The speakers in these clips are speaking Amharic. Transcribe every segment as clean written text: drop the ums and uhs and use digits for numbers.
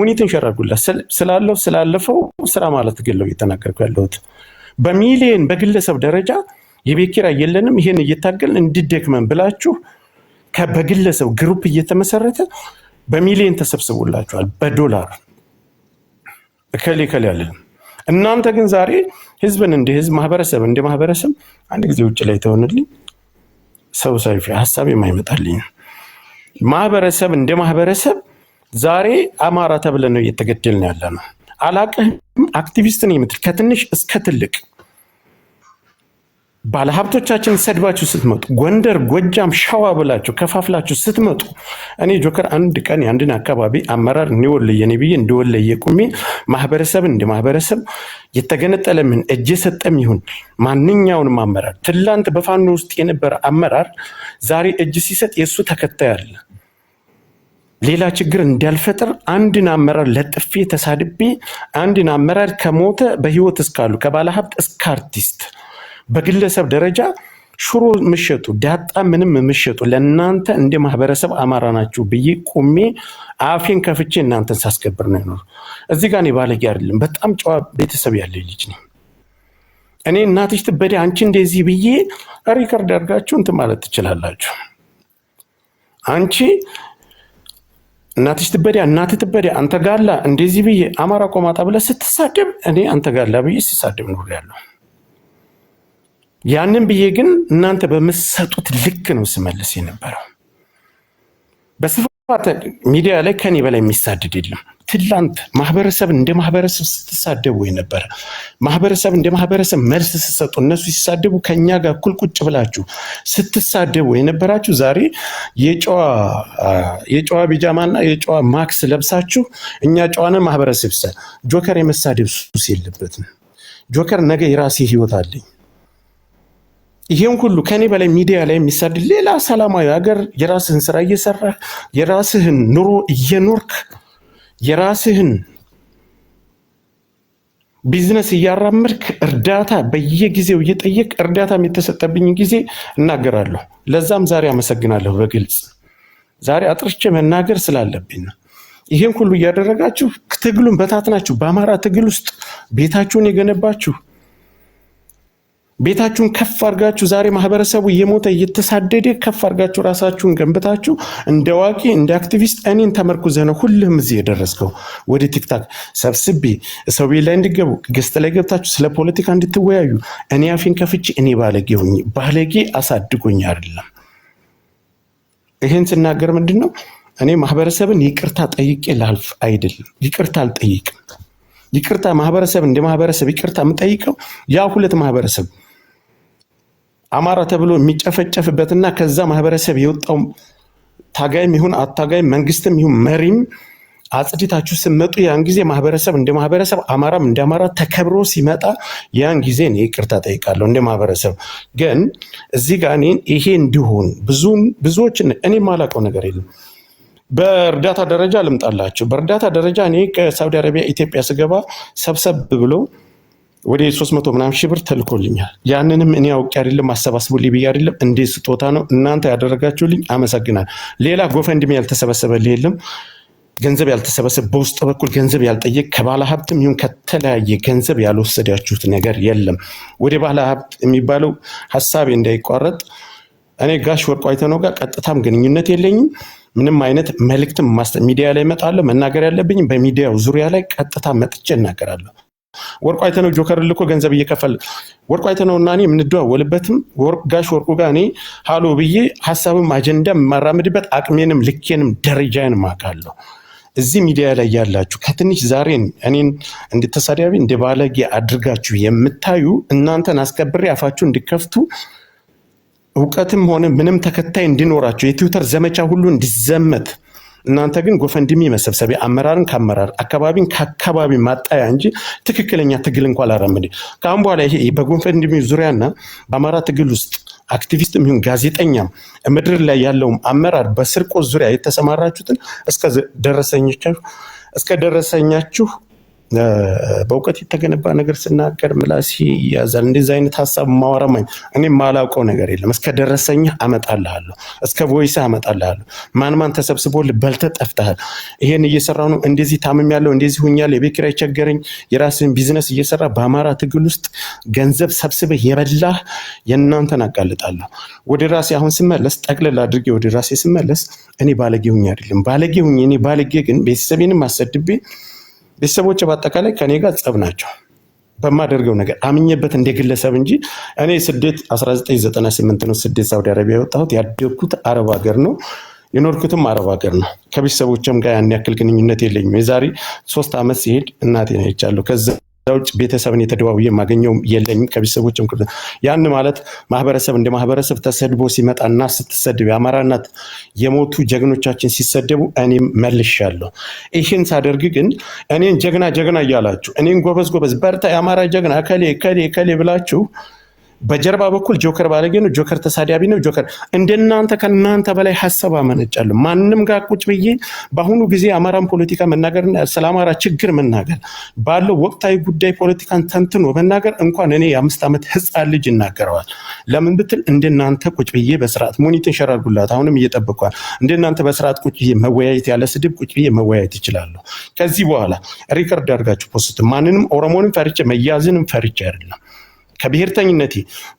ሙኒትን ሸራጉላ ስላለፈው ስራ ማለት ገለው እየተናገርኩ ያለሁት በሚሊየን በግለሰብ ደረጃ የቤት ኪራይ የለንም ይሄን እየታገልን እንድደክመን ብላችሁ በግለሰብ ግሩፕ እየተመሰረተ በሚሊየን ተሰብስቦላችኋል በዶላር ከሌ ያለን እናንተ ግን ዛሬ ህዝብን እንደ ህዝብ ማህበረሰብ እንደ ማህበረሰብ አንድ ጊዜ ውጭ ላይ ተሆነልኝ ሰው ሳይፊ ሐሳብ የማይመጣልኝ ማህበረሰብ እንደ ማህበረሰብ ዛሬ አማራ ተብለን ነው እየተገደልን ያለነው አላቀህም አክቲቪስት ነኝ የምትል ከትንሽ እስከ ትልቅ ባለሀብቶቻችን ሰድባችሁ ስትመጡ ጎንደር ጎጃም ሸዋ ብላችሁ ከፋፍላችሁ ስትመጡ እኔ ጆከር አንድ ቀን ያንድን አካባቢ አመራር እንደወለየ ነብይ እንደወለየ ቁሜ ማህበረሰብ እንደ ማህበረሰብ የተገነጠለ ምን እጅ ሰጠም ይሁን ማንኛውንም አመራር ትላንት በፋኖ ውስጥ የነበረ አመራር ዛሬ እጅ ሲሰጥ የሱ ተከታይ አለ ሌላ ችግር እንዲያልፈጥር አንድን አመራር ለጥፌ ተሳድቤ አንድን አመራር ከሞተ በህይወት እስካሉ ከባለሀብት እስከ አርቲስት በግለሰብ ደረጃ ሽሮ ምሸጡ ዳጣ ምንም ምሸጡ ለእናንተ እንደ ማህበረሰብ አማራ ናችሁ ብዬ ቁሜ አፌን ከፍቼ እናንተን ሳስከብር ነው እዚህ ጋር እኔ ባለጌ አይደለም በጣም ጨዋ ቤተሰብ ያለኝ ልጅ ነኝ እኔ እናትሽ ትበዲ አንቺ እንደዚህ ብዬ ሪከርድ አድርጋችሁ እንት ማለት ትችላላችሁ አንቺ እናትሽ ትበዲ አንተ ጋላ እንደዚህ ብዬ አማራ ቆማጣ ብለ ስትሳደብ እኔ አንተ ጋላ ብዬ ሲሳደብ ነው ያለው ያንን ብዬ ግን እናንተ በመሰጡት ልክ ነው ስመልስ የነበረው በስፋት ሚዲያ ላይ ከኔ በላይ የሚሳደድ የለም ትላንት ማህበረሰብ እንደ ማህበረሰብ ስትሳደቡ የነበረ ማህበረሰብ እንደ ማህበረሰብ መልስ ሲሰጡ እነሱ ሲሳደቡ ከኛ ጋር እኩል ቁጭ ብላችሁ ስትሳደቡ የነበራችሁ ዛሬ የጨዋ ቢጃማና የጨዋ ማክስ ለብሳችሁ እኛ ጨዋነ ማህበረሰብ ጆከር የመሳደብ ሱስ የለበትም ጆከር ነገ የራሴ ህይወት አለኝ ይሄን ሁሉ ከኔ በላይ ሚዲያ ላይ የሚሳደድ ሌላ ሰላማዊ ሀገር የራስህን ስራ እየሰራ የራስህን ኑሮ እየኖርክ የራስህን ቢዝነስ እያራመድክ እርዳታ በየጊዜው እየጠየቅ እርዳታ የተሰጠብኝ ጊዜ እናገራለሁ ለዛም ዛሬ አመሰግናለሁ በግልጽ ዛሬ አጥርቼ መናገር ስላለብኝ ይሄን ሁሉ እያደረጋችሁ ትግሉን በታትናችሁ በአማራ ትግል ውስጥ ቤታችሁን የገነባችሁ ቤታችሁን ከፍ አርጋችሁ ዛሬ ማህበረሰቡ እየሞተ እየተሳደደ ከፍ አርጋችሁ ራሳችሁን ገንብታችሁ እንደ ዋቂ እንደ አክቲቪስት እኔን ተመርኩዘህ ነው ሁሉም እዚህ የደረስከው ወደ ቲክታክ ሰብስቤ ሰው ቤት ላይ እንድገቡ ገስት ላይ ገብታችሁ ስለ ፖለቲካ እንድትወያዩ እኔ አፌን ከፍቼ እኔ ባለጌ አሳድጎኝ አይደለም ይሄን ስናገር ምንድነው እኔ ማህበረሰብን ይቅርታ ጠይቄ ላልፍ አይደለም ይቅርታ አልጠይቅም ይቅርታ ማህበረሰብ እንደ ማህበረሰብ ይቅርታ የምጠይቀው ያ ሁለት ማህበረሰብ አማራ ተብሎ የሚጨፈጨፍበትና ከዛ ማህበረሰብ የወጣው ታጋይም ይሁን አታጋይ መንግስትም ይሁን መሪም አጽዲታችሁ ስመጡ ያን ጊዜ ማህበረሰብ እንደ ማህበረሰብ አማራም እንደ አማራ ተከብሮ ሲመጣ ያን ጊዜ እኔ ይቅርታ ጠይቃለሁ እንደ ማህበረሰብ ግን እዚህ ጋር ይሄ እንዲሆን ብዙዎች እኔ ማላቀው ነገር የለም በእርዳታ ደረጃ ልምጣላችሁ በእርዳታ ደረጃ እኔ ከሳውዲ አረቢያ ኢትዮጵያ ስገባ ሰብሰብ ብሎ ወደ 300 ምናምን ሺህ ብር ተልኮልኛል ያንንም እኔ አውቄ አይደለም አሰባስቡልኝ ብዬ አይደለም እንደ ስጦታ ነው እናንተ ያደረጋችሁልኝ አመሰግናለሁ ሌላ ጎፈንድሚ ያልተሰበሰበልኝ የለም ገንዘብ ያልተሰበሰበ በውስጥ በኩል ገንዘብ ያልጠየቅ ከባለ ሀብትም ይሁን ከተለያየ ገንዘብ ያልወሰዳችሁት ነገር የለም ወደ ባለ ሀብት የሚባለው ሐሳቤ እንዳይቋረጥ እኔ ጋሽ ወርቁ አይተነው ጋር ቀጥታም ግንኙነት የለኝም ምንም አይነት መልእክትም ሚዲያ ላይ መጣለሁ መናገር ያለብኝ በሚዲያው ዙሪያ ላይ ቀጥታ መጥቼ እናገራለሁ ወርቁ አይተነው ጆከር ልኮ ገንዘብ እየከፈለ ወርቁ አይተነውና እኔ ምንድዋወልበትም ጋሽ ወርቁ ጋር እኔ ሃሎ ብዬ ሐሳብም አጀንዳም ማራምድበት አቅሜንም ልኬንም ደረጃዬንም አውቃለሁ እዚህ ሚዲያ ላይ ያላችሁ ከትንሽ ዛሬን እኔን እንድትሳደቢ እንደ ባለጌ አድርጋችሁ የምታዩ እናንተን አስከብሬ አፋችሁ እንድከፍቱ ዕውቀትም ሆነ ምንም ተከታይ እንዲኖራችሁ የትዊተር ዘመቻ ሁሉ እንዲዘመት እናንተ ግን ጎፈንድሚ መሰብሰቢያ አመራርን ከአመራር አካባቢን ከአካባቢ ማጣያ እንጂ ትክክለኛ ትግል እንኳን አላራምድ ካሁን በኋላ ይሄ በጎፈንድሚ ዙሪያና በአማራ ትግል ውስጥ አክቲቪስትም ይሁን ጋዜጠኛም ምድር ላይ ያለው አመራር በስርቆት ዙሪያ የተሰማራችሁትን እስከ ደረሰኛችሁ በእውቀት የተገነባ ነገር ስናገር ምላሲ ያዛል። እንደዚህ አይነት ሐሳብ ማወራም እኔ ማላውቀው ነገር የለም። እስከ ደረሰኝ አመጣልሃለሁ፣ እስከ ቮይስ አመጣልሃለሁ። ማን ተሰብስቦልህ በልተህ ጠፍተሃል። ይሄን እየሰራሁ ነው፣ እንደዚህ ታምሜያለሁ፣ እንደዚህ ሆኛለሁ፣ የቤት ኪራይ ቸገረኝ። የራስን ቢዝነስ እየሰራ በአማራ ትግል ውስጥ ገንዘብ ሰብስበህ የበላህ የእናንተን አጋልጣለሁ። ወደ ራሴ አሁን ስመለስ ጠቅልል አድርጌ ወደ ራሴ ስመለስ እኔ ባለጌ ሁኜ አይደለም። ባለጌ ሁኜ እኔ ባለጌ ግን ቤተሰቤንም አሰድቤ ቤተሰቦች በአጠቃላይ ከኔ ጋር ጸብ ናቸው በማደርገው ነገር አምኜበት እንደ ግለሰብ እንጂ እኔ ስደት 1998 ነው ስደት ሳውዲ አረቢያ የወጣሁት። ያደግኩት አረብ ሀገር ነው፣ የኖርኩትም አረብ ሀገር ነው። ከቤተሰቦችም ጋር ያን ያክል ግንኙነት የለኝም። የዛሬ 3 ዓመት ሲሄድ እናቴን አይቻለሁ። ከዛ ውጭ ቤተሰብን የተደዋውዬ የማገኘው የለኝም። ከቤተሰቦችም ያን ማለት ማህበረሰብ እንደ ማህበረሰብ ተሰድቦ ሲመጣና ስትሰድብ የአማራ እናት የሞቱ ጀግኖቻችን ሲሰደቡ እኔም መልሻለሁ። ይህን ሳደርግ ግን እኔን ጀግና እያላችሁ እኔን ጎበዝ በርታ የአማራ ጀግና ከሌ ብላችሁ በጀርባ በኩል ጆከር ባለጌ ነው፣ ጆከር ተሳዳቢ ነው፣ ጆከር እንደናንተ ከናንተ በላይ ሐሳብ አመነጫለሁ። ማንንም ጋር ቁጭ ብዬ በአሁኑ ጊዜ አማራን ፖለቲካ መናገርና ስለ አማራ ችግር መናገር ባለው ወቅታዊ ጉዳይ ፖለቲካን ተንትኖ መናገር እንኳን እኔ የ5 ዓመት ህፃን ልጅ ይናገረዋል። ለምን ብትል እንደናንተ ቁጭ ብዬ በስርዓት ሙኒትን ሸራርጉላት አሁንም እየጠበቋል። እንደናንተ በስርዓት ቁጭ ብዬ መወያየት ያለ ስድብ ቁጭ ብዬ መወያየት ይችላለሁ። ከዚህ በኋላ ሪከርድ አድርጋችሁ ፖስት ማንንም ኦሮሞንም ፈርቼ መያዝንም ፈርቼ አይደለም።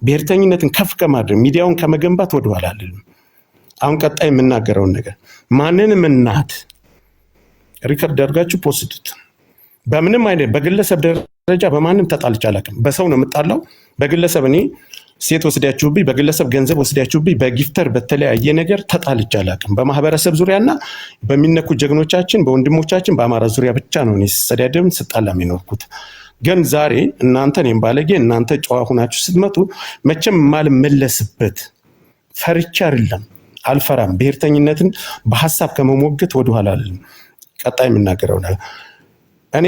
ብሔርተኝነትን ከፍ ከማድረግ ሚዲያውን ከመገንባት ወደኋላ አልልም። አሁን ቀጣይ የምናገረውን ነገር ማንንም እናት ሪከርድ አድርጋችሁ ፖስቱት። በምንም አይነት በግለሰብ ደረጃ በማንም ተጣልቼ አላውቅም። በሰው ነው የምጣላው። በግለሰብ እኔ ሴት ወስዳችሁብኝ፣ በግለሰብ ገንዘብ ወስዳችሁብኝ፣ በጊፍተር በተለያየ ነገር ተጣልቼ አላውቅም። በማህበረሰብ ዙሪያና በሚነኩ ጀግኖቻችን በወንድሞቻችን በአማራ ዙሪያ ብቻ ነው እኔ ስሰዳደብም ስጣላም የኖርኩት። ግን ዛሬ እናንተ እኔም ባለጌ እናንተ ጨዋ ሁናችሁ ስትመጡ መቼም ማልመለስበት ፈርቻ አይደለም፣ አልፈራም። ብሔርተኝነትን በሐሳብ ከመሞገት ወደኋላ አልልም። ቀጣይ የምናገረው ነገር እኔ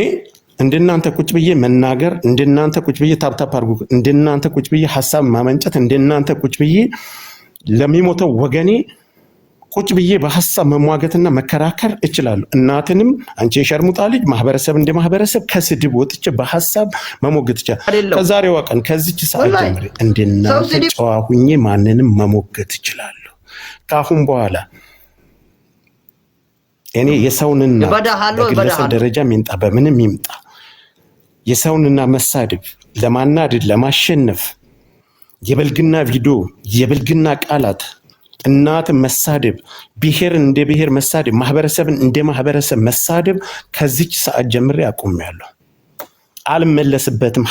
እንደናንተ ቁጭ ብዬ መናገር፣ እንደናንተ ቁጭ ብዬ ታፕታፕ አድርጉ፣ እንደናንተ ቁጭ ብዬ ሐሳብ ማመንጨት፣ እንደናንተ ቁጭ ብዬ ለሚሞተው ወገኔ ቁጭ ብዬ በሐሳብ መሟገትና መከራከር እችላለሁ። እናትንም አንቺ የሸርሙጣ ልጅ ማህበረሰብ እንደ ማህበረሰብ ከስድብ ወጥቼ በሐሳብ መሞገት ይችላል። ከዛሬዋ ቀን ከዚች ሰዓት ጀምሬ እንደናንተ ጨዋ ሁኜ ማንንም መሞገት እችላለሁ። ካሁን በኋላ እኔ የሰውንና በግለሰብ ደረጃ ይምጣ በምንም ይምጣ የሰውንና መሳደብ ለማናደድ ለማሸነፍ የብልግና ቪዲዮ የብልግና ቃላት እናትን መሳደብ ብሔርን እንደ ብሔር መሳደብ ማህበረሰብን እንደ ማህበረሰብ መሳደብ ከዚች ሰዓት ጀምሬ አቁሜያለሁ። አልመለስበትም።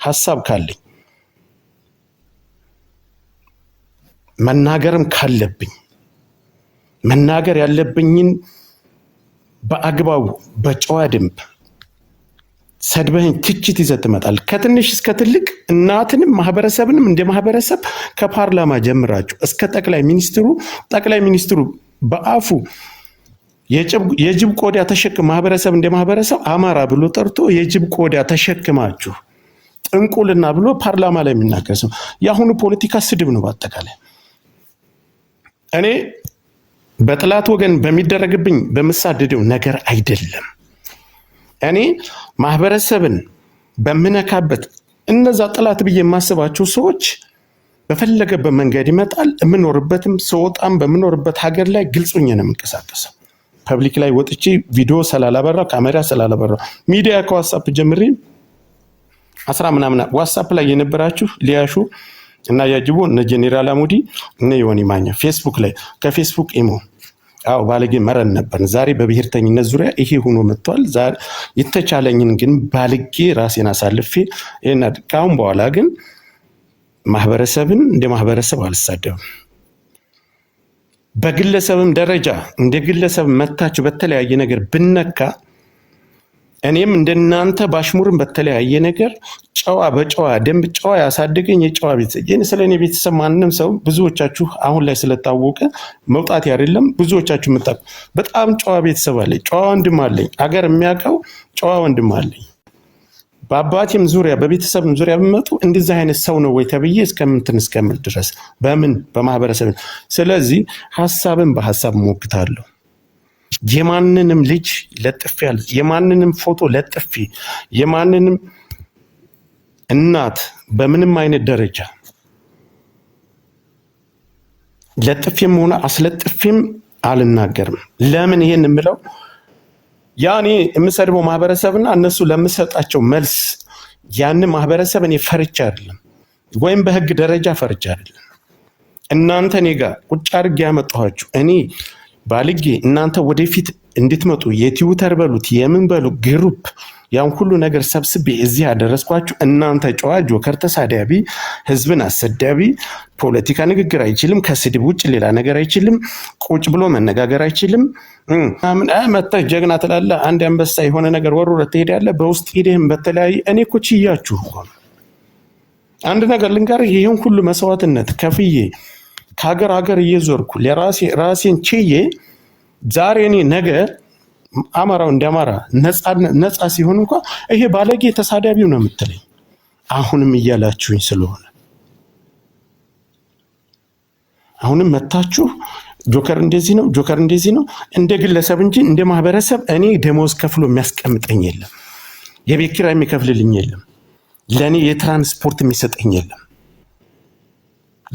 ሐሳብ ካለኝ መናገርም ካለብኝ መናገር ያለብኝን በአግባቡ በጨዋ ደንብ ሰድበኝ ትችት ይዘህ ትመጣለህ። ከትንሽ እስከ ትልቅ እናትንም ማህበረሰብንም እንደ ማህበረሰብ ከፓርላማ ጀምራችሁ እስከ ጠቅላይ ሚኒስትሩ በአፉ የጅብ ቆዳ ተሸክም ማህበረሰብ እንደ ማህበረሰብ አማራ ብሎ ጠርቶ የጅብ ቆዳ ተሸክማችሁ ጥንቁልና ብሎ ፓርላማ ላይ የሚናገር ሰው የአሁኑ ፖለቲካ ስድብ ነው። በአጠቃላይ እኔ በጥላት ወገን በሚደረግብኝ በምሳደደው ነገር አይደለም። እኔ ማህበረሰብን በምነካበት እነዛ ጥላት ብዬ የማስባቸው ሰዎች በፈለገበት መንገድ ይመጣል። የምኖርበትም ሰውጣም በምኖርበት ሀገር ላይ ግልጽኛ ነው የምንቀሳቀሰው። ፐብሊክ ላይ ወጥቼ ቪዲዮ ስላላበራ ካሜራ ስላላበራ ሚዲያ ከዋትስአፕ ጀምሬ 10 ምናምን ዋትስአፕ ላይ የነበራችሁ ሊያሹ እና ያጅቡ እነ ጄኔራል አሙዲ እነ ዮኒ ማኛ ፌስቡክ ላይ ከፌስቡክ ኢሞ ባለጌ መረን ነበር። ዛሬ በብሔርተኝነት ዙሪያ ይሄ ሆኖ መጥቷል። ዛሬ የተቻለኝን ግን ባለጌ ራሴን አሳልፌ እና ካሁን በኋላ ግን ማህበረሰብን እንደ ማህበረሰብ አልሳደብም። በግለሰብም ደረጃ እንደ ግለሰብ መታችሁ በተለያየ ነገር ብነካ እኔም እንደናንተ ባሽሙርን በተለያየ ነገር ጨዋ በጨዋ ደንብ ጨዋ ያሳደገኝ የጨዋ ቤተሰብ ግን ስለኔ ቤተሰብ ማንንም ሰው ብዙዎቻችሁ አሁን ላይ ስለታወቀ መውጣት አይደለም ብዙዎቻችሁ መጣቁ በጣም ጨዋ ቤተሰብ አለኝ። ጨዋ ወንድም አለኝ። አገር የሚያውቀው ጨዋ ወንድም አለኝ። በአባቴም ዙሪያ በቤተሰብም ዙሪያ በመጡ እንደዚህ አይነት ሰው ነው ወይ ተብዬ እስከምል ድረስ በማህበረሰብ ስለዚህ ሐሳብን በሐሳብ ሞግታለሁ። የማንንም ልጅ ለጥፌ ያለ የማንንም ፎቶ ለጥፌ የማንንም እናት በምንም አይነት ደረጃ ለጥፌም ሆነ አስለጥፌም አልናገርም። ለምን ይሄን የምለው ያኔ የምሰድበው ማህበረሰብና እነሱ ለምሰጣቸው መልስ ያን ማህበረሰብ እኔ ፈርቻ አይደለም ወይም በህግ ደረጃ ፈርቻ አይደለም። እናንተ እኔ ጋር ቁጭ አድርጌ ያመጣኋችሁ እኔ ባልጌ እናንተ ወደፊት እንድትመጡ የትዊተር በሉት የምን በሉ ግሩፕ ያን ሁሉ ነገር ሰብስቤ እዚህ ያደረስኳችሁ እናንተ ጨዋ ጆከር ተሳዳቢ ህዝብን አሰዳቢ ፖለቲካ ንግግር አይችልም ከስድብ ውጭ ሌላ ነገር አይችልም ቁጭ ብሎ መነጋገር አይችልም ምን መጣህ ጀግና ትላለህ አንድ አንበሳ የሆነ ነገር ወሮረ ትሄዳለህ በውስጥ ሄደህም በተለያየ እኔ እኮ ችያችሁ አንድ ነገር ልንገር ይሄን ሁሉ መስዋዕትነት ከፍዬ ከሀገር ሀገር እየዞርኩ ለራሴን ችዬ ዛሬ እኔ ነገ አማራው እንደማራ ነፃ ሲሆን እንኳን ይሄ ባለጌ ተሳዳቢው ነው የምትለኝ አሁንም እያላችሁኝ ስለሆነ አሁንም መታችሁ ጆከር እንደዚህ ነው ጆከር እንደዚህ ነው እንደ ግለሰብ እንጂ እንደ ማህበረሰብ እኔ ደሞዝ ከፍሎ የሚያስቀምጠኝ የለም የቤት ኪራይ የሚከፍልልኝ የለም ለኔ የትራንስፖርት የሚሰጠኝ የለም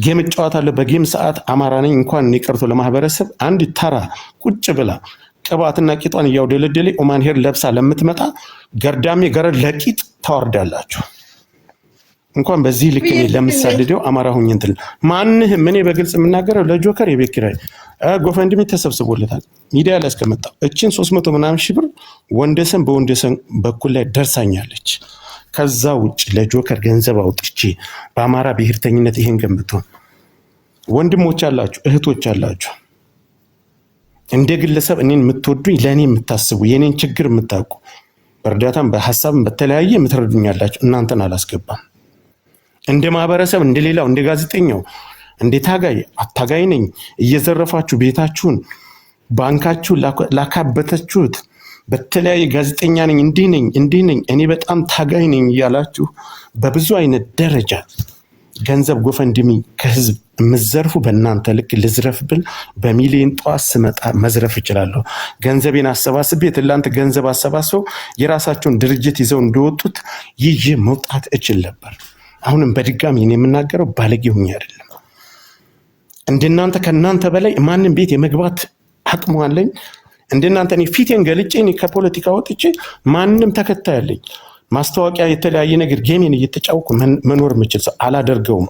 ጌም ጨዋታለሁ በጌም ሰዓት አማራ ነኝ እንኳን ይቀርቶ ለማህበረሰብ አንድ ተራ ቁጭ ብላ ቅባትና ቂጧን ያውደለደለ ኦማን ሄር ለብሳ ለምትመጣ ገርዳሜ ገረድ ለቂጥ ታወርዳላችሁ እንኳን በዚህ ልክ እኔ ለምሳሌው አማራ ሁኝ እንትን ማንህ ምን በግልጽ የምናገረው ለጆከር የቤት ኪራይ ጎፈንድሚ ተሰብስቦለታል ሚዲያ ላይ አስቀመጣው እቺን 300 ምናምን ሺህ ብር ወንደሰን በወንደሰን በኩል ላይ ደርሳኛለች ከዛ ውጭ ለጆከር ገንዘብ አውጥቼ በአማራ ብሔርተኝነት ይሄን ገንብቶ ወንድሞች አላችሁ እህቶች አላችሁ እንደ ግለሰብ እኔን የምትወዱኝ ለኔ የምታስቡ የኔን ችግር የምታውቁ በእርዳታም በሐሳብም በተለያየ የምትረዱኛላችሁ እናንተን አላስገባም እንደ ማህበረሰብ እንደሌላው እንደ ጋዜጠኛው እንደ ታጋይ አታጋይ ነኝ እየዘረፋችሁ ቤታችሁን ባንካችሁን ላካበተችሁት በተለያየ ጋዜጠኛ ነኝ እንዲህ ነኝ እኔ በጣም ታጋይ ነኝ ያላችሁ በብዙ አይነት ደረጃ ገንዘብ ጎፈንድሚ ከህዝብ መዘርፉ በእናንተ ልክ ልዝረፍ ብል በሚሊዮን ጧስ ስመጣ መዝረፍ ይችላል ገንዘቤን አሰባስቤ ትላንት ገንዘብ አሰባስበው የራሳቸውን ድርጅት ይዘው እንደወጡት ይዤ መውጣት እችል ነበር አሁንም በድጋሚ እኔ የምናገረው ባለጌ ሆኜ አይደለም እንደናንተ ከናንተ በላይ ማንንም ቤት የመግባት አቅሙ አለኝ እንደናንተ እኔ ፊቴን ገልጬ እኔ ከፖለቲካ ወጥቼ ማንንም ተከታያለኝ ማስተዋቂያ የተለያየ ነገር ጌሜን እየተጫወኩ መኖር የምችል ሰው አላደርገውም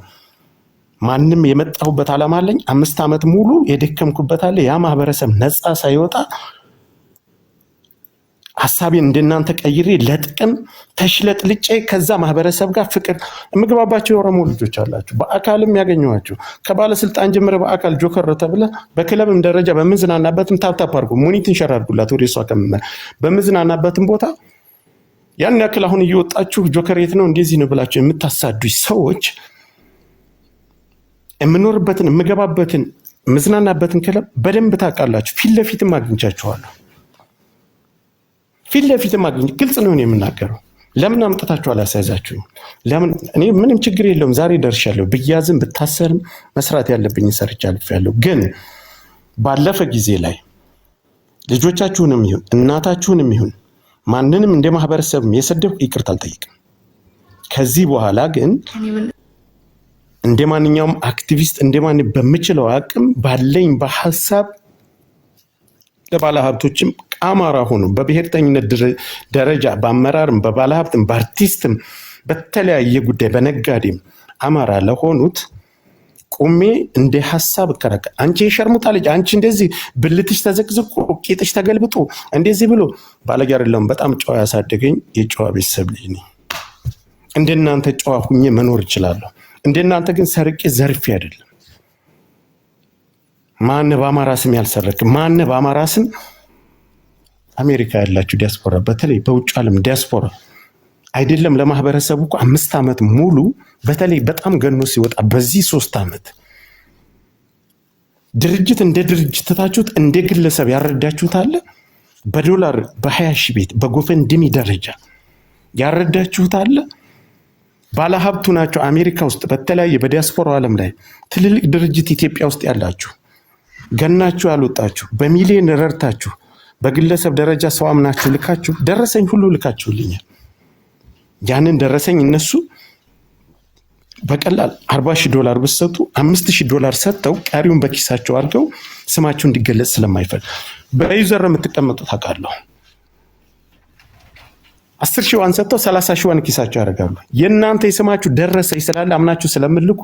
ማንንም የመጣሁበት ዓላማ አለኝ 5 ዓመት ሙሉ የደከምኩበት አለ ያ ማህበረሰብ ነፃ ሳይወጣ ሐሳቤን እንደናንተ ቀይሬ ለጥቅም ተሽለጥልጬ ከዛ ማህበረሰብ ጋር ፍቅር ምግባባቸው የኦሮሞ ልጆች አላችሁ በአካልም ያገኘዋችሁ ከባለስልጣን ጀምረ በአካል ጆከር ተብለ በክለብም ደረጃ በመዝናናበትም ታፕታፕ አድርጉ ሙኒትን ሸራርጉላት ወደሷ በመዝናናበትም ቦታ ያን ያክል አሁን እየወጣችሁ ጆከር የት ነው እንደዚህ ነው ብላችሁ የምታሳዱኝ ሰዎች የምኖርበትን የምገባበትን መዝናናበትን ክለብ በደንብ ታውቃላችሁ ፊት ለፊትም አግኝቻችኋለሁ ፊት ለፊትም አግኝ ግልጽ ነው የምናገረው ለምን አምጥታችሁ አላሳያዛችሁኝ ለምን እኔ ምንም ችግር የለውም ዛሬ ደርሻለሁ ብያዝም ብታሰርም መስራት ያለብኝ ሰርቻለሁ ግን ባለፈ ጊዜ ላይ ልጆቻችሁንም ይሁን እናታችሁንም ይሁን ማንንም እንደ ማህበረሰብ የሰደብኩ ይቅርታ አልጠይቅም ከዚህ በኋላ ግን እንደማንኛውም አክቲቪስት እንደማን በመችለው አቅም ባለኝ በሐሳብ ለባለ ሀብቶችም አማራ ሆኖ በብሔርተኝነት ደረጃ በአመራርም በባለሀብትም በአርቲስትም በተለያየ ጉዳይ በነጋዴም አማራ ለሆኑት ቆሜ እንደ ሐሳብ ከረከ አንቺ የሸርሙጣ ልጅ አንቺ እንደዚህ ብልትሽ ተዘቅዝቆ ቂጥሽ ተገልብጦ እንደዚህ ብሎ ባለጌ አይደለም በጣም ጨዋ ያሳደገኝ የጨዋ ቤተሰብ ልጅ ነኝ እንደናንተ ጨዋ ሁኜ መኖር እችላለሁ እንደናንተ ግን ሰርቄ ዘርፌ አይደለም ማን በአማራ ስም ያልሰረክ ማን በአማራ ስም አሜሪካ ያላችሁ ዲያስፖራ በተለይ በውጭ ዓለም ዲያስፖራ አይደለም ለማህበረሰቡ 5 ዓመት ሙሉ በተለይ በጣም ገኖ ሲወጣ በዚህ 3 ዓመት ድርጅት እንደ ድርጅት ተታችሁት እንደ ግለሰብ ያረዳችሁት አለ በዶላር በ20 ሺህ ቤት በጎፈንድሚ ደረጃ ያረዳችሁት አለ ባለሀብቱ ናቸው አሜሪካ ውስጥ በተለያየ በዲያስፖራ ዓለም ላይ ትልልቅ ድርጅት ኢትዮጵያ ውስጥ ያላችሁ ገናችሁ ያልወጣችሁ በሚሊዮን ረርታችሁ በግለሰብ ደረጃ ሰው አምናችሁ ልካችሁ ደረሰኝ ሁሉ ልካችሁልኛል። ያንን ደረሰኝ እነሱ በቀላል $40,000 ብትሰጡ $5,000 ሰጥተው ቀሪውን በኪሳቸው አድርገው ስማቸው እንዲገለጽ ስለማይፈልግ በዩዘር የምትቀመጡት አውቃለሁ። 10,000 ሰጥተው 30,000 ኪሳቸው ያደርጋሉ። የእናንተ የስማችሁ ደረሰኝ ስላለ አምናችሁ ስለምልኩ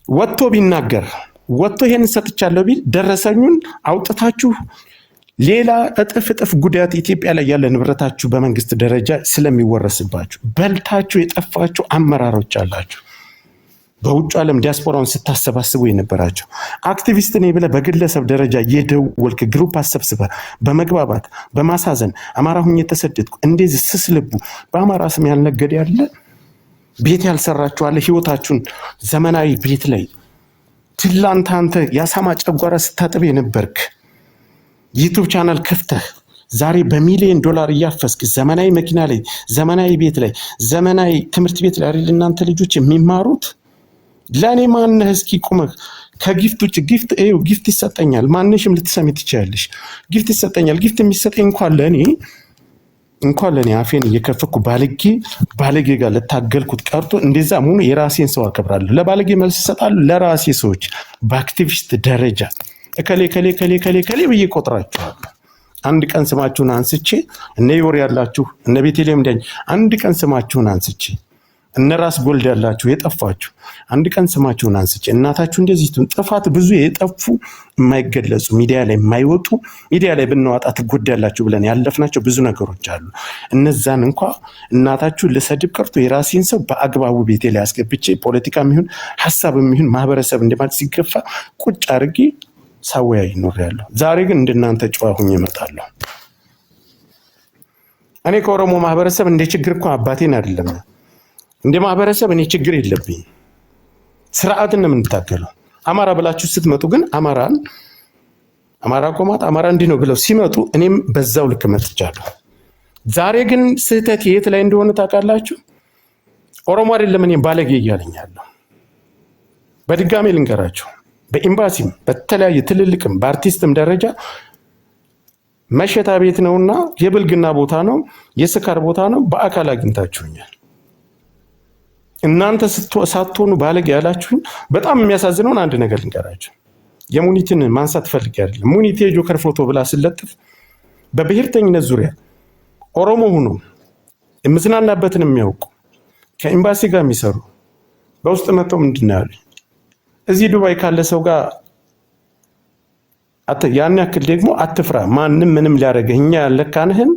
ወጥቶ ቢናገር ወጥቶ ይሄን ሰጥቻለሁ ቢል ደረሰኙን አውጥታችሁ ሌላ እጥፍ ጉዳት ኢትዮጵያ ላይ ያለ ንብረታችሁ በመንግስት ደረጃ ስለሚወረስባችሁ በልታችሁ የጠፋችሁ አመራሮች አላችሁ። በውጭ ዓለም ዲያስፖራውን ስታሰባስቡ የነበራችሁ አክቲቪስት ነኝ ብለህ በግለሰብ ደረጃ የደወልክ ግሩፕ አሰብስበህ በመግባባት በማሳዘን አማራ ሁኜ የተሰደድኩ እንደዚህ ስስልቡ በአማራ ስም ያልነገደ ያለ ቤት ያልሰራችሁ አለ። ህይወታችሁን ዘመናዊ ቤት ላይ ትላንት አንተ ያሳማ ጨጓራ ስታጥብ የነበርክ ዩቲዩብ ቻናል ከፍተህ ዛሬ በሚሊዮን $1 እያፈስክ ዘመናዊ መኪና ላይ ዘመናዊ ቤት ላይ ዘመናዊ ትምህርት ቤት ላይ አይደል እናንተ ልጆች የሚማሩት? ለኔ ማነህ እስኪ ቁመህ ከጊፍት ውጭ ጊፍት ይሰጠኛል ማንሽም ልትሰሚ ትችያለሽ። ጊፍት ይሰጠኛል። ጊፍት የሚሰጠኝ እንኳን ለኔ አፌን እየከፈኩ ባለጌ ጋር ለታገልኩት ቀርቶ እንደዛ ሙሉ የራሴን ሰው አከብራለሁ። ለባለጌ መልስ እሰጣለሁ። ለራሴ ሰዎች በአክቲቪስት ደረጃ ከሌ ብዬ ቆጥራችኋለሁ። አንድ ቀን ስማችሁን አንስቼ እነ ዮር ያላችሁ እነ ቤተልሔም ዳኝ አንድ ቀን ስማችሁን አንስቼ እነ ራስ ጎልድ ያላችሁ የጠፋችሁ አንድ ቀን ስማችሁን አንስቼ እናታችሁ እንደዚህ ጥፋት ብዙ የጠፉ የማይገለጹ ሚዲያ ላይ የማይወጡ ሚዲያ ላይ ብንዋጣ ትጎዳላችሁ ብለን ያለፍናቸው ብዙ ነገሮች አሉ። እነዛን እንኳን እናታችሁ ልሰድብ ቀርቶ የራሴን ሰው በአግባቡ ቤቴ ላይ አስገብቼ ፖለቲካም ይሁን ሐሳብም ይሁን ማህበረሰብ እንደማለት ሲገፋ ቁጭ አድርጌ ሳወያይ ኖሬያለሁ። ዛሬ ግን እንደናንተ ጨዋ ሆኜ እመጣለሁ። እኔ ከኦሮሞ ማህበረሰብ እንደ ችግር እኮ አባቴን አይደለም እንደ ማህበረሰብ እኔ ችግር የለብኝ። ስርዓትን ነው የምንታገለው። አማራ ብላችሁ ስትመጡ ግን አማራ ቆማት አማራ እንዲህ ነው ብለው ሲመጡ እኔም በዛው ልክ መጥቻለሁ። ዛሬ ግን ስህተት የት ላይ እንደሆነ ታውቃላችሁ? ኦሮሞ አይደለም እኔም ባለጌ እያለኛለሁ። በድጋሜ ልንገራችሁ፣ በኤምባሲም በተለያየ ትልልቅም በአርቲስትም ደረጃ መሸታ ቤት ነውና የብልግና ቦታ ነው፣ የስካር ቦታ ነው። በአካል አግኝታችሁኛል። እናንተ ሳትሆኑ ባለጌ ያላችሁኝ በጣም የሚያሳዝነውን አንድ ነገር ልንገራችሁ። የሙኒትን ማንሳት ፈልጌ አይደለም። ሙኒት የጆከር ፎቶ ብላ ስለጥፍ በብሔርተኝነት ዙሪያ ኦሮሞ ሆኖ የምዝናናበትን የሚያውቁ ከኤምባሲ ጋር የሚሰሩ በውስጥ መጥተው ምንድን ነው ያሉኝ? እዚህ ዱባይ ካለ ሰው ጋር ያን ያክል ደግሞ አትፍራ፣ ማንም ምንም ሊያደርግህ እኛ ያለካንህን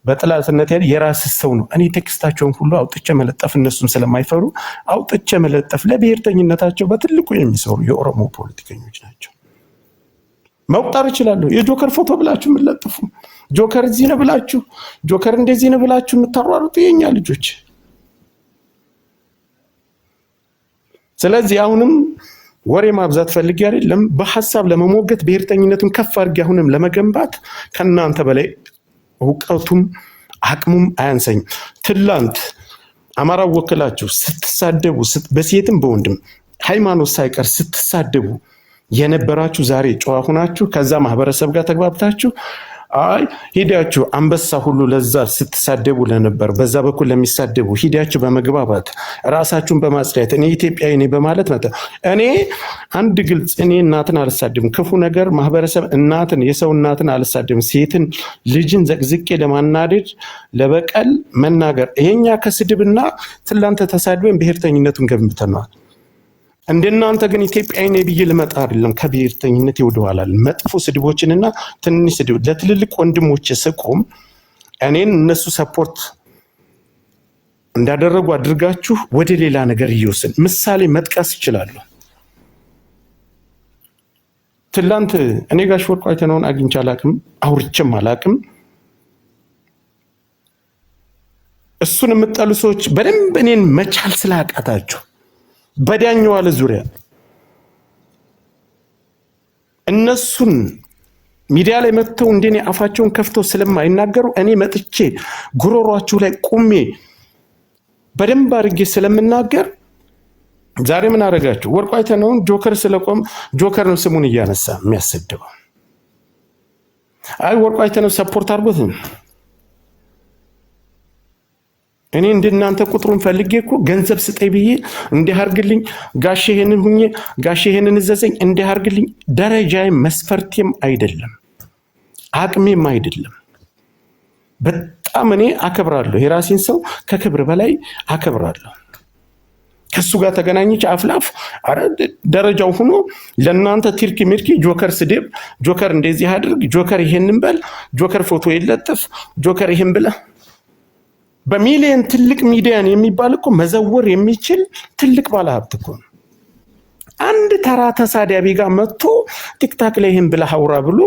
በጥላትነት የራስ ሰው ነው። እኔ ቴክስታቸውን ሁሉ አውጥቼ መለጠፍ እነሱም ስለማይፈሩ አውጥቼ መለጠፍ ለብሔርተኝነታቸው በትልቁ የሚሰሩ የኦሮሞ ፖለቲከኞች ናቸው። መቁጠር እችላለሁ። የጆከር ፎቶ ብላችሁ የምትለጥፉ ጆከር እዚህ ነው ብላችሁ ጆከር እንደዚህ ነው ብላችሁ የምታሯሩጡ የኛ ልጆች። ስለዚህ አሁንም ወሬ ማብዛት ፈልጌ አይደለም፣ በሐሳብ ለመሞገት ብሔርተኝነቱን ከፍ አድርጌ አሁንም ለመገንባት ከናንተ በላይ እውቀቱም አቅሙም አያንሰኝ። ትላንት አማራው ወክላችሁ ስትሳደቡ በሴትም በወንድም ሃይማኖት ሳይቀር ስትሳደቡ የነበራችሁ ዛሬ ጨዋ ሆናችሁ ከዛ ማህበረሰብ ጋር ተግባብታችሁ አይ ሂዳችሁ አንበሳ ሁሉ ለዛ ስትሳደቡ ለነበር በዛ በኩል ለሚሳደቡ ሂዳችሁ በመግባባት ራሳችሁን በማጽዳት እኔ ኢትዮጵያዊ ነኝ በማለት መጣ። እኔ አንድ ግልጽ እኔ እናትን አልሳደብም። ክፉ ነገር ማህበረሰብ እናትን የሰው እናትን አልሳደብም። ሴትን ልጅን ዘቅዝቄ ለማናደድ ለበቀል መናገር ይሄኛ ከስድብና ትላንተ ተሳድበን ብሔርተኝነቱን ገንብተናል። እንደናንተ ግን ኢትዮጵያዊ ነኝ ብዬ ልመጣ አይደለም። ከብሔርተኝነት ይወደዋላል መጥፎ ስድቦችንና ትንሽ ስድብ ለትልልቅ ወንድሞች ስቆም እኔን እነሱ ሰፖርት እንዳደረጉ አድርጋችሁ ወደ ሌላ ነገር እየወሰን ምሳሌ መጥቀስ ይችላል። ትላንት እኔ ጋሽ ወርቁ አይተነውን አግኝቼ አላቅም፣ አውርቼም አላቅም። እሱን የምጠሉ ሰዎች በደንብ እኔን መቻል ስላቃታችሁ በዳኛው አለ ዙሪያ እነሱን ሚዲያ ላይ መጥተው እንደኔ አፋቸውን ከፍተው ስለማይናገሩ እኔ መጥቼ ጉሮሯችሁ ላይ ቁሜ በደንብ አድርጌ ስለምናገር ዛሬ ምን አደረጋችሁ? ወርቁ አይተነውን ጆከር ስለቆም ጆከር ነው ስሙን እያነሳ የሚያሰድበው። አይ ወርቁ አይተነው ሰፖርት አድርጎት እኔ እንደናንተ ቁጥሩን ፈልጌ እኮ ገንዘብ ስጠይ ብዬ እንዲህ አርግልኝ ጋሼ ይሄንን ሁኜ ጋሼ ይሄንን እዘዘኝ እንዲህ አርግልኝ ደረጃዬ መስፈርቴም አይደለም አቅሜም አይደለም። በጣም እኔ አከብራለሁ የራሴን ሰው ከክብር በላይ አከብራለሁ። ከሱ ጋር ተገናኝቼ አፍላፍ አረ ደረጃው ሆኖ ለናንተ ቲርኪ ሚርኪ ጆከር ስደብ ጆከር እንደዚህ አድርግ ጆከር ይሄንን በል ጆከር ፎቶ ይለጥፍ ጆከር ይሄን ብለ በሚሊየን ትልቅ ሚዲያን የሚባል እኮ መዘወር የሚችል ትልቅ ባለሀብት እኮ ነው። አንድ ተራ ተሳዳቢ ጋር መጥቶ ቲክታክ ላይ ይሄን ብለ አውራ ብሎ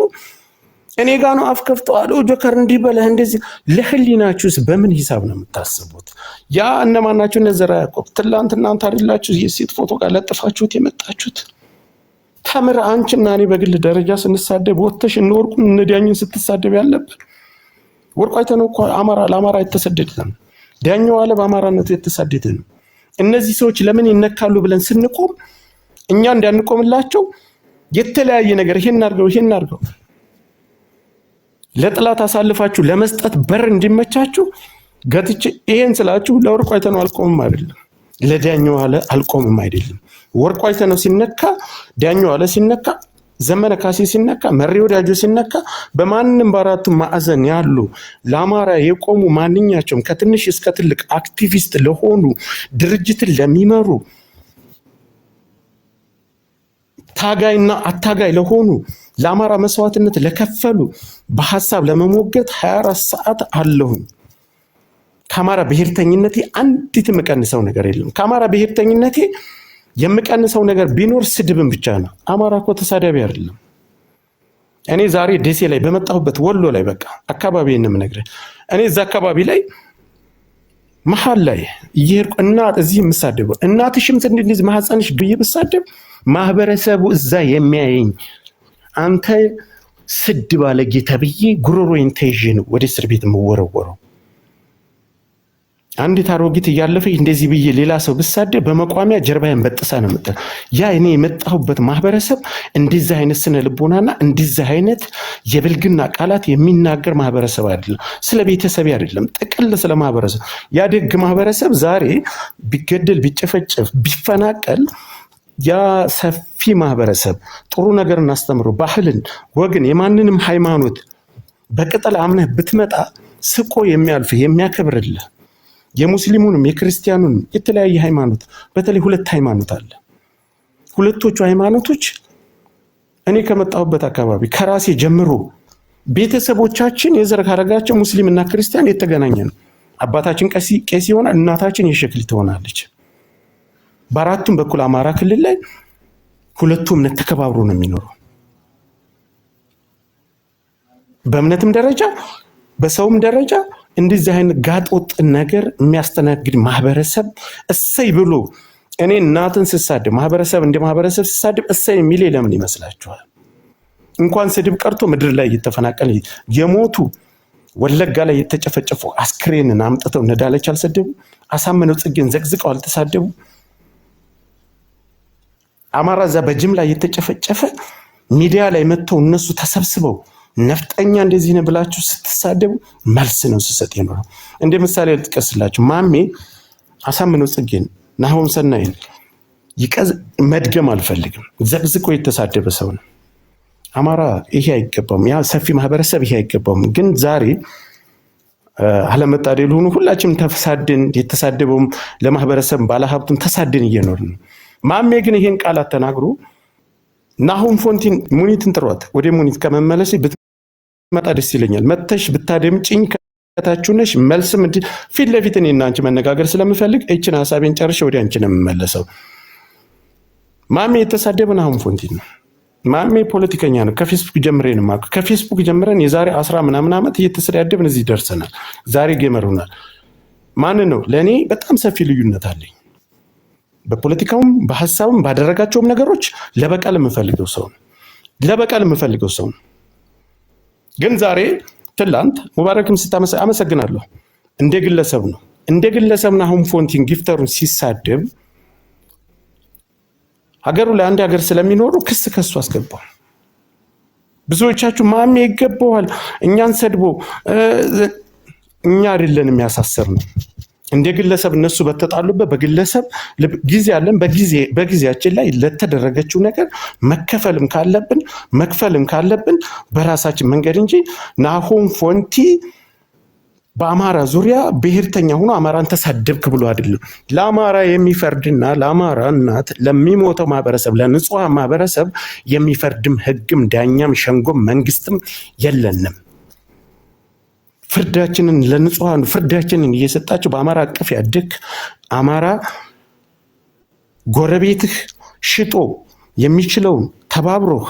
እኔ ጋር ነው አፍከፍተው አለው ጆከር እንዲህ በለ እንደዚህ ለህሊናችሁስ በምን ሂሳብ ነው የምታስቡት? ያ እነማናችሁ ነዘራ ያቆብ ትላንትና አንተ አይደላችሁ የሴት ፎቶ ጋር ለጥፋችሁት የመጣችሁት? ተምር አንቺና እኔ በግል ደረጃ ስንሳደብ ወጥተሽ እንወርቁ እንዲያኝን ስትሳደብ ያለብን ወርቁ አይተነው እኮ አማራ ለአማራ የተሰደደን ዳኛው አለ በአማራነቱ የተሰደደን እነዚህ ሰዎች ለምን ይነካሉ ብለን ስንቆም እኛ እንዳንቆምላቸው የተለያየ ነገር ይሄን አድርገው ለጥላት አሳልፋችሁ ለመስጠት በር እንዲመቻችሁ ገትቼ ይሄን ስላችሁ ለወርቁ አይተነው አልቆምም አይደለም ለዳኛው አለ አልቆምም አይደለም። ወርቁ አይተነው ሲነካ ዳኛው አለ ሲነካ ዘመነ ካሴ ሲነካ መሪ ወዳጆ ሲነካ በማንንም በአራቱ ማዕዘን ያሉ ለአማራ የቆሙ ማንኛቸውም ከትንሽ እስከ ትልቅ አክቲቪስት ለሆኑ ድርጅትን ለሚመሩ ታጋይና አታጋይ ለሆኑ ለአማራ መስዋዕትነት ለከፈሉ በሐሳብ ለመሞገት 24 ሰዓት አለሁኝ። ከአማራ ብሔርተኝነቴ አንዲት የምቀንሰው ነገር የለም። ከአማራ ብሔርተኝነቴ የምቀንሰው ነገር ቢኖር ስድብን ብቻ ነው። አማራ እኮ ተሳዳቢ አይደለም። እኔ ዛሬ ደሴ ላይ በመጣሁበት ወሎ ላይ በቃ አካባቢዬን ነው የምነግርህ። እኔ እዛ አካባቢ ላይ መሀል ላይ እየሄድኩ እናት እዚህ የምሳደበው እናትሽም እንድንይዝ ማህፀንሽ ብዬ ብሳደብ ማህበረሰቡ እዛ የሚያየኝ አንተ ስድ ባለጌ ተብዬ ጉሮሮዬን ተይዤ ነው ወደ እስር ቤት የምወረወረው። አንዲት አሮጊት እያለፈች እንደዚህ ብዬ ሌላ ሰው ብሳደብ በመቋሚያ ጀርባዬን በጥሳ ነው የምትል። ያ እኔ የመጣሁበት ማህበረሰብ እንደዚህ አይነት ስነ ልቦናና እንደዚህ አይነት የብልግና ቃላት የሚናገር ማህበረሰብ አይደለም። ስለ ቤተሰብ አይደለም፣ ጥቅል ስለ ማህበረሰብ። ያ ደግ ማህበረሰብ ዛሬ ቢገደል ቢጨፈጨፍ ቢፈናቀል ያ ሰፊ ማህበረሰብ ጥሩ ነገር እናስተምሩ ባህልን ወግን የማንንም ሃይማኖት በቅጠል አምነህ ብትመጣ ስቆ የሚያልፍ የሚያከብርልህ የሙስሊሙንም የክርስቲያኑንም የተለያየ ሃይማኖት በተለይ ሁለት ሃይማኖት አለ። ሁለቶቹ ሃይማኖቶች እኔ ከመጣሁበት አካባቢ ከራሴ ጀምሮ ቤተሰቦቻችን የዘር ሐረጋቸው ሙስሊምና ክርስቲያን የተገናኘ ነው። አባታችን ቄስ ይሆናል፣ እናታችን የሸክል ትሆናለች። በአራቱም በኩል አማራ ክልል ላይ ሁለቱ እምነት ተከባብሮ ነው የሚኖረው። በእምነትም ደረጃ በሰውም ደረጃ እንደዚህ አይነት ጋጦጥ ነገር የሚያስተናግድ ማህበረሰብ እሰይ ብሎ እኔ እናትን ስሳደብ ማህበረሰብ እንደ ማህበረሰብ ስሳደብ እሰይ የሚል ለምን ይመስላችኋል? እንኳን ስድብ ቀርቶ ምድር ላይ እየተፈናቀለ የሞቱ ወለጋ ላይ የተጨፈጨፉ አስክሬንን አምጥተው ነዳለች አልሰደቡ? አሳምነው ጽጌን ዘቅዝቀው አልተሳደቡ? አማራ እዛ በጅምላ የተጨፈጨፈ ሚዲያ ላይ መጥተው እነሱ ተሰብስበው ነፍጠኛ እንደዚህ ነው ብላችሁ ስትሳደቡ መልስ ነው ስሰጥ የኖረው። እንደ ምሳሌ ልጥቀስላችሁ። ማሜ አሳምነው ጽጌን ናሆም ሰናይን መድገም አልፈልግም። ዘቅዝቆ የተሳደበ ሰው ነው። አማራ ይሄ አይገባም። ያ ሰፊ ማህበረሰብ ይሄ አይገባም። ግን ዛሬ አለመጣደል ሆኖ ሁላችንም ተፈሳደን የተሳደበውም ለማህበረሰብ ባለሀብቱም ተሳደን እየኖርን ነው። ማሜ ግን ይሄን ቃላት ተናግሮ ናሆም ፎንቲን ሙኒትን ጥሯት ወደ ሙኒት ከመመለስ ብትመጣ ደስ ይለኛል። መተሽ ብታደምጪኝ ከታችሁ ነሽ መልስም ፊት ለፊት እኔና አንቺ መነጋገር ስለምፈልግ እችን ሐሳቤን ጨርሼ ወደ አንቺ ነው የምመለሰው። ማሜ የተሳደበ ናሆም ፎንቲን ነው። ማሜ ፖለቲከኛ ነው። ከፌስቡክ ጀምሬ ነው የማውቀው። ከፌስቡክ ጀምረን የዛሬ 10 ምናምን ዓመት እየተሰዳደብን እዚህ ደርሰናል። ዛሬ ጌመር ሆናል። ማን ነው? ለእኔ በጣም ሰፊ ልዩነት አለኝ። በፖለቲካውም በሐሳብም ባደረጋቸውም ነገሮች ለበቀል የምፈልገው ሰው ነው። ግን ዛሬ ትላንት ሙባረክም አመሰግናለሁ እንደ ግለሰብ ናሆም ፎንቲን ጊፍተሩን ሲሳደብ ሀገሩ ላይ አንድ ሀገር ስለሚኖሩ ክስ ከሱ አስገባው። ብዙዎቻችሁ ማሜ ይገባዋል እኛን ሰድቦ እኛ አይደለንም ያሳሰርነው እንደ ግለሰብ እነሱ በተጣሉበት በግለሰብ ጊዜ አለን በጊዜያችን ላይ ለተደረገችው ነገር መክፈልም ካለብን በራሳችን መንገድ እንጂ ናሆም ፎንቲ በአማራ ዙሪያ ብሔርተኛ ሆኖ አማራን ተሳደብክ ብሎ አይደለም። ለአማራ የሚፈርድና ለአማራ እናት ለሚሞተው ማህበረሰብ ለንጹሃን ማህበረሰብ የሚፈርድም ህግም ዳኛም ሸንጎም መንግስትም የለንም። ፍርዳችንን ለንጹሃን ፍርዳችንን እየሰጣችሁ በአማራ አቀፍ ያድክ አማራ ጎረቤትህ ሽጦ የሚችለውን ተባብሮህ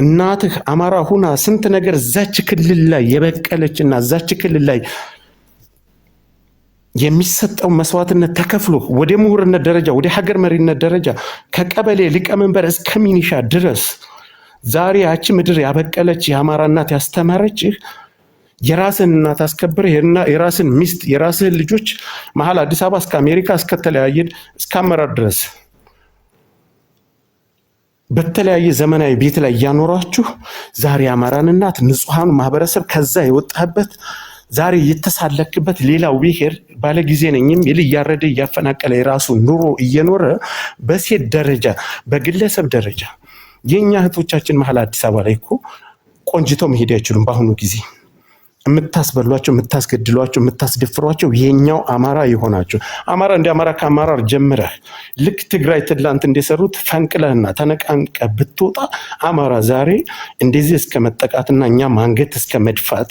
እናትህ አማራ ሁና ስንት ነገር እዛች ክልል ላይ የበቀለችና እዛች ክልል ላይ የሚሰጠው መስዋዕትነት ተከፍሎ ወደ ምሁርነት ደረጃ ወደ ሀገር መሪነት ደረጃ ከቀበሌ ሊቀመንበር እስከ ሚኒሻ ድረስ ዛሬ ያቺ ምድር ያበቀለች የአማራ እናት ያስተማረችህ የራስን እናት አስከብር የራስን ሚስት የራስን ልጆች መሃል አዲስ አበባ እስከ አሜሪካ እስከ ተለያየ እስከ አመራር ድረስ በተለያየ ዘመናዊ ቤት ላይ ያኖራችሁ ዛሬ አማራን እናት ንጹሃኑ ማህበረሰብ ከዛ የወጣበት ዛሬ የተሳለክበት ሌላው ብሔር ባለጊዜ ነኝም ይያረደ ያፈናቀለ የራሱ ኑሮ እየኖረ በሴት ደረጃ በግለሰብ ደረጃ የኛ እህቶቻችን መሃል አዲስ አበባ ላይ እኮ ቆንጅተው መሄድ አይችሉም። በአሁኑ ጊዜ የምታስበሏቸው የምታስገድሏቸው የምታስደፍሯቸው የኛው አማራ ይሆናቸው። አማራ እንደ አማራ ከአማራር ጀምረህ ልክ ትግራይ ትላንት እንደሰሩት ፈንቅለህና ተነቃንቀ ብትወጣ አማራ ዛሬ እንደዚህ እስከ መጠቃትና እኛ ማንገት እስከ መድፋት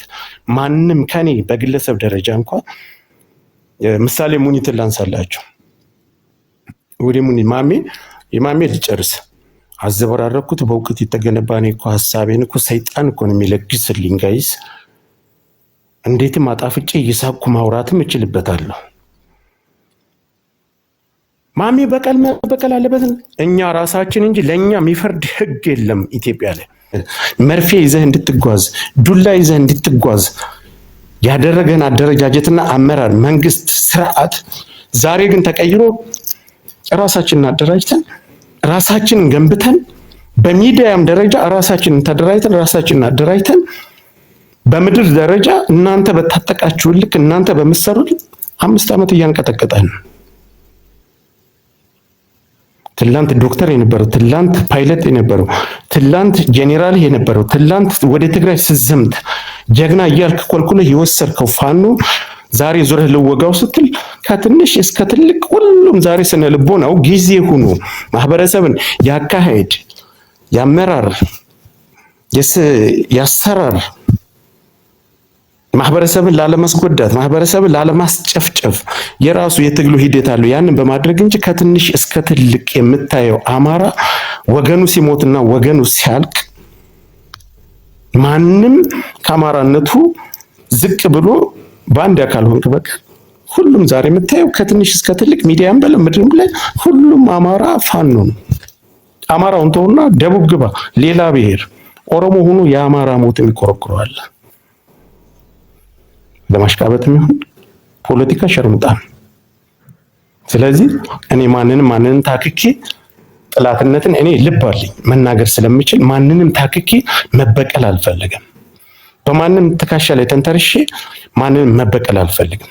ማንም ከኔ በግለሰብ ደረጃ እንኳን ምሳሌ ሙኒትን ላንሳላችሁ። ወደ ሙኒ የማሜ ልጨርስ አዘበራረኩት በእውቀት የተገነባ ነው እኮ ሐሳቤን እኮ ሰይጣን እኮ ነው የሚለግስልኝ ጋይስ። እንዴትም አጣፍጬ እየሳኩ ማውራትም እችልበታለሁ። ማሜ በቀል አለበት። እኛ ራሳችን እንጂ ለኛ የሚፈርድ ህግ የለም ኢትዮጵያ ላይ። መርፌ ይዘህ እንድትጓዝ ዱላ ይዘህ እንድትጓዝ ያደረገን አደረጃጀትና አመራር መንግስት ስርዓት ዛሬ ግን ተቀይሮ ራሳችንን አደራጅተን ራሳችንን ገንብተን በሚዲያም ደረጃ ራሳችንን ተደራጅተን ራሳችንን አደራጅተን በምድር ደረጃ እናንተ በታጠቃችሁ ልክ እናንተ በመሰሩት 5 ዓመት እያንቀጠቀጠን ትላንት ዶክተር የነበረው ትላንት ፓይለት የነበረው ትላንት ጄኔራል የነበረው ትላንት ወደ ትግራይ ስዘምት ጀግና እያልክ ኮልኩለ የወሰድከው ፋኖ ዛሬ ዙረህ ልወጋው ስትል ከትንሽ እስከ ትልቅ ሁሉም ዛሬ ስነ ልቦናው ጊዜ ሆኖ ማህበረሰብን ያካሄድ ያመራር ያሰራር ማህበረሰብን ላለማስጎዳት ማህበረሰብን ላለማስጨፍጨፍ የራሱ የትግሉ ሂደት አለው። ያንን በማድረግ እንጂ ከትንሽ እስከ ትልቅ የምታየው አማራ ወገኑ ሲሞትና ወገኑ ሲያልቅ ማንም ከአማራነቱ ዝቅ ብሎ በአንድ አካል ሆንክ በቃ ሁሉም ዛሬ የምታየው ከትንሽ እስከ ትልቅ ሚዲያም በለምድም ላይ ሁሉም አማራ ፋኖ ነው። አማራውን ተውና ደቡብ ግባ ሌላ ብሔር ኦሮሞ ሆኖ የአማራ ሞት የሚቆረቆራል። ለማሽቃበትም ይሁን ፖለቲካ ሸርሙጣ። ስለዚህ እኔ ማንንም ታክኬ ጥላትነትን እኔ ልብ አለኝ መናገር ስለምችል ማንንም ታክኬ መበቀል አልፈልግም። በማንም ትከሻ ላይ ተንተርሼ ማንንም መበቀል አልፈልግም።